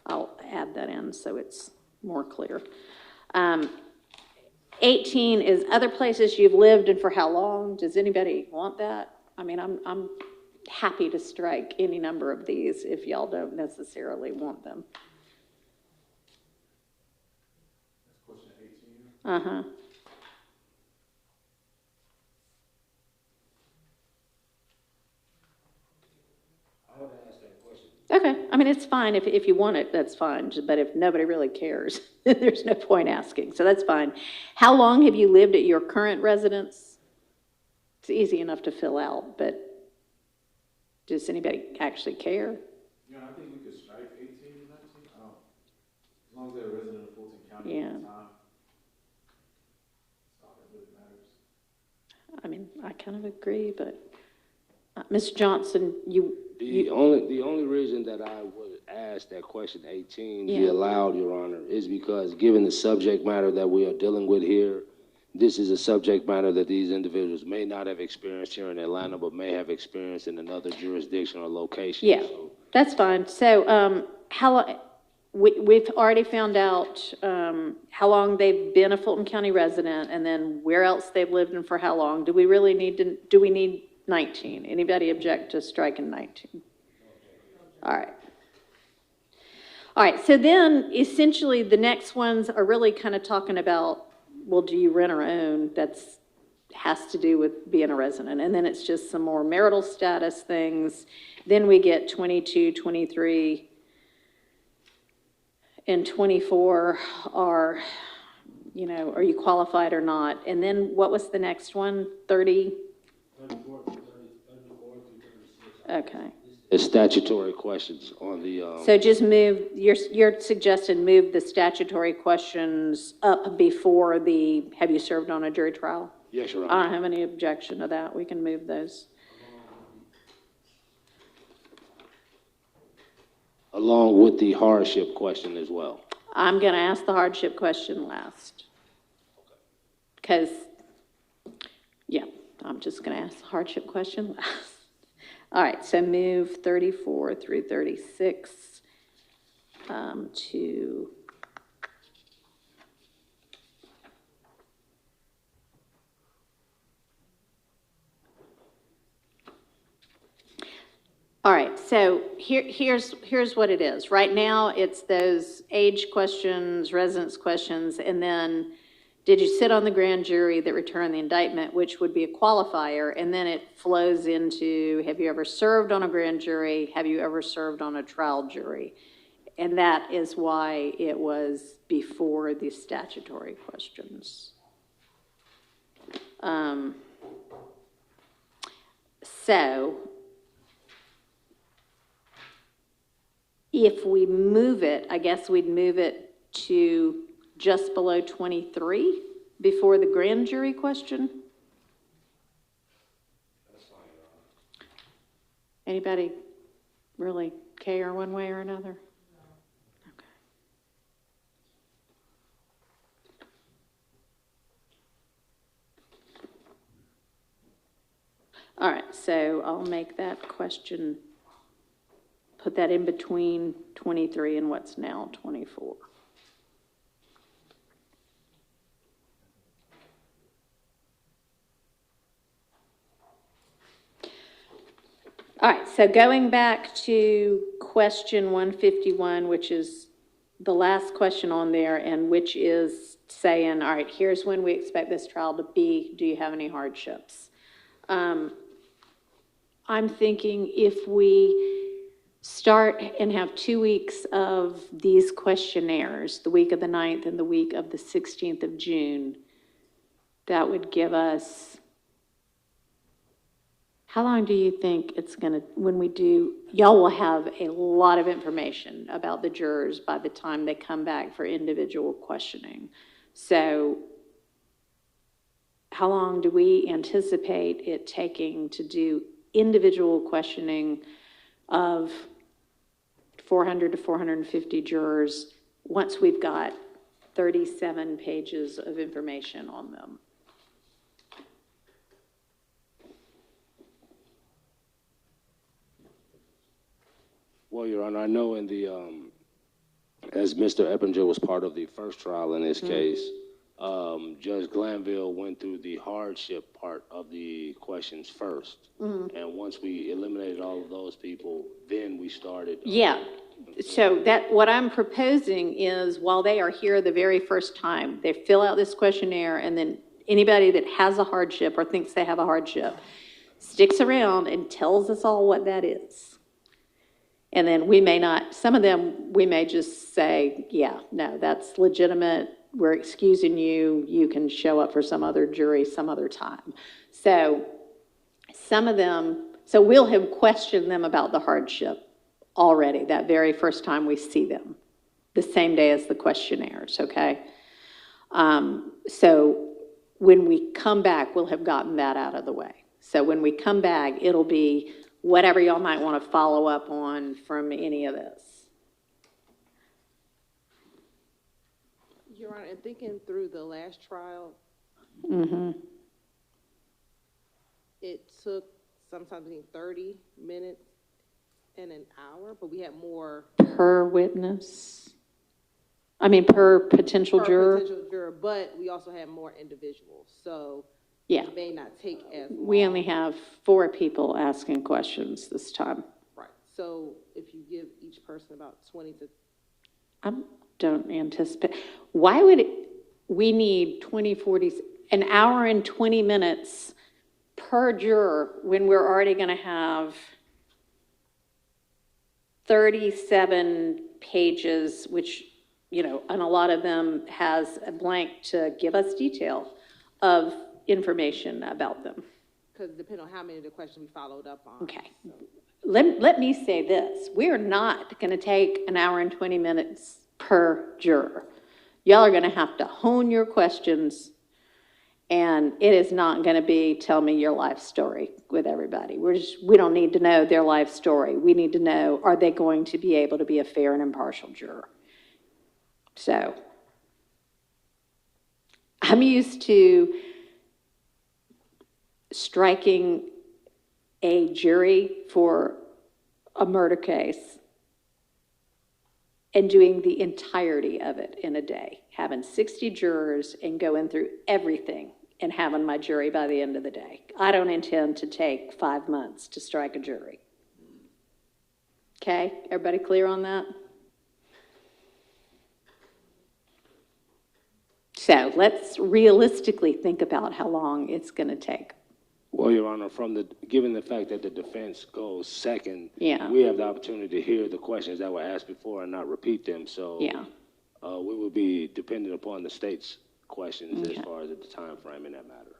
I'll add that in so it's more clear. 18 is other places you've lived and for how long? Does anybody want that? I mean, I'm happy to strike any number of these if y'all don't necessarily want them. Question 18. Uh-huh. I would ask that question. Okay, I mean, it's fine, if you want it, that's fine, but if nobody really cares, there's no point asking, so that's fine. How long have you lived at your current residence? It's easy enough to fill out, but does anybody actually care? Yeah, I think we could strike 18 and 19. As long as they're a resident of Fulton County Yeah. at the time. That's all that really matters. I mean, I kind of agree, but, Ms. Johnson, The only reason that I would ask that question 18 be Yeah. allowed, Your Honor, is because given the subject matter that we are dealing with here, this is a subject matter that these individuals may not have experienced here in Atlanta, but may have experienced in another jurisdiction or location. Yeah, So that's fine. So, we've already found out, how long they've been a Fulton County resident, and then where else they've lived and for how long. Do we need 19? Anybody object to striking 19? All right. All right, so then essentially the next ones are really kind of talking about, well, do you rent or own? That's has to do with being a resident. And then it's just some more marital status things. Then we get 22, 23, and 24 are, are you qualified or not? And then what was the next one? 30? 34 through 36. Okay. The statutory questions on the, So just move, you're suggesting move the statutory questions up before the, have you served on a jury trial? yes, Your I Honor. don't have any objection to that. We can move those. Along with the hardship question as well. I'm going to ask the hardship question last. Because, yeah, I'm just going to ask the hardship question last. All right, so move 34 through 36 to... All right, so here's what it is. Right now, it's those age questions, residence questions, and then did you sit on the grand jury that returned the indictment, which would be a qualifier, and then it flows into, have you ever served on a grand jury? Have you ever served on a trial jury? And that is why it was before the statutory questions. So, if we move it, I guess we'd move it to just below 23 before the grand jury question? That's fine, Your Honor. Anybody really care one way or another? Okay. All right, so I'll make that question, put that in between 23 and what's now 24. All right, so going back to question 151, which is the last question on there, and which is saying, all right, here's when we expect this trial to be. Do you have any hardships? I'm thinking if we start and have 2 weeks of these questionnaires, the week of the 9th and the week of the 16th of June, that would give us How long do you think it's gonna, when we do, y'all will have a lot of information about the jurors by the time they come back for individual questioning. So how long do we anticipate it taking to do individual questioning of 400 to 450 jurors once we've got 37 pages of information on them? Well, Your Honor, I know in the, as Mr. Eppinger was part of the first trial in this case, Judge Glanville went through the hardship part of the questions first. And once we eliminated all of those people, then we started. Yeah. So that, what I'm proposing is while they are here the very first time, they fill out this questionnaire, and then anybody that has a hardship or thinks they have a hardship sticks around and tells us all what that is. And then we may not, some of them, we may just say, yeah, no, that's legitimate. We're excusing you. You can show up for some other jury some other time. So some of them, so we'll have questioned them about the hardship already that very first time we see them, the same day as the questionnaires, okay? So when we come back, we'll have gotten that out of the way. So when we come back, it'll be whatever y'all might want to follow up on from any of this. Your Honor, and thinking through the last trial, it took sometimes between 30 minutes and an hour, but we had more. Per witness? I mean, per potential juror? Potential juror, but we also had more individuals, so Yeah. it may not take as long. We only have 4 people asking questions this time. Right, so if you give each person about 20 to. I don't anticipate. Why would we need 20, 40, an hour and 20 minutes per juror when we're already going to have 37 pages, which, you know, and a lot of them has a blank to give us detail of information about them. Because depending on how many of the questions we followed up on. Okay. Let me say this. We're not going to take an hour and 20 minutes per juror. Y'all are going to have to hone your questions, and it is not going to be tell me your life story with everybody. We don't need to know their life story. We need to know, are they going to be able to be a fair and impartial juror? So I'm used to striking a jury for a murder case and doing the entirety of it in a day, having 60 jurors and going through everything and having my jury by the end of the day. I don't intend to take 5 months to strike a jury. Okay, everybody clear on that? So let's realistically think about how long it's going to take. Well, Your Honor, given the fact that the defense goes second, Yeah. we have the opportunity to hear the questions that were asked before and not repeat them. So Yeah. We would be dependent upon the state's questions Okay. as far as the time frame in that matter.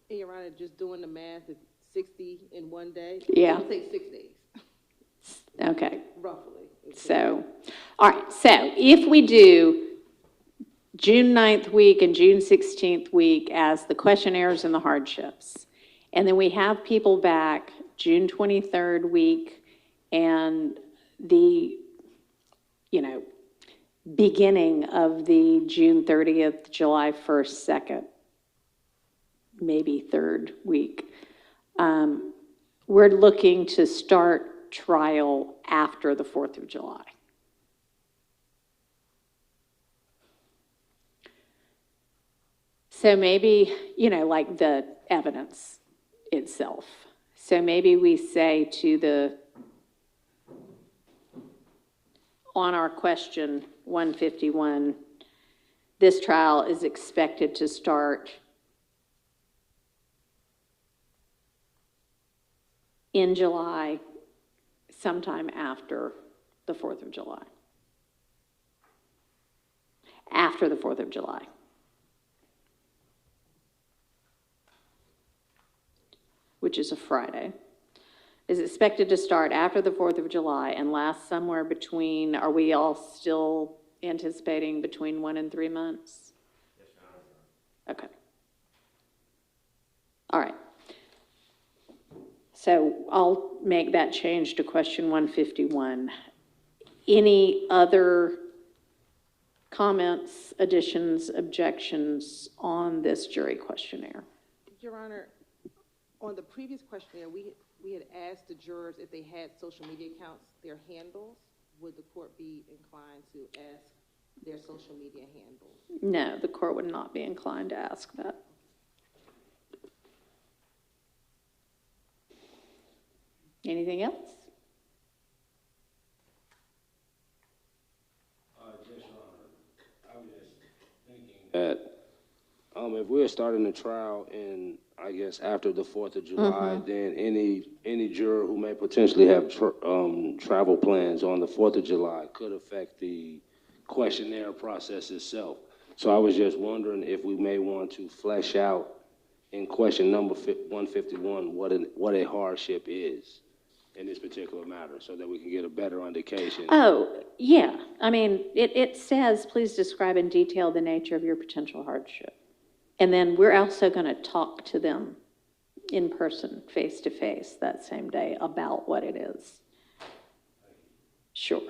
And Your Honor, just doing the math, it's 60 in one day. Yeah. It'll take 6 days, Okay. roughly. So, all right, so if we do June 9th week and June 16th week as the questionnaires and the hardships, and then we have people back June 23rd week and the, beginning of the June 30th, July 1st, 2nd, maybe 3rd week. We're looking to start trial after the 4th of July. So maybe, like the evidence itself. So maybe we say on our question 151, this trial is expected to start in July, sometime after the 4th of July. After the 4th of July. Which is a Friday. is expected to start after the 4th of July and last somewhere between, are we all still anticipating between 1 and 3 months? Yes, Your Honor. Okay. All right. So I'll make that change to question 151. Any other comments, additions, objections on this jury questionnaire? Your Honor, on the previous questionnaire, we had asked the jurors if they had social media accounts, their handles. Would the court be inclined to ask their social media handles? No, the court would not be inclined to ask that. Anything else? Yes, Your Honor. I was just thinking that, if we're starting the trial in, I guess, after the 4th of July, then any juror who may potentially have travel plans on the 4th of July could affect the questionnaire process itself. So I was just wondering if we may want to flesh out in question number 151 what a hardship is in this particular matter, so that we can get a better indication. Oh, yeah. I mean, it says, please describe in detail the nature of your potential hardship. And then we're also going to talk to them in person, face to face, that same day about what it is. Sure.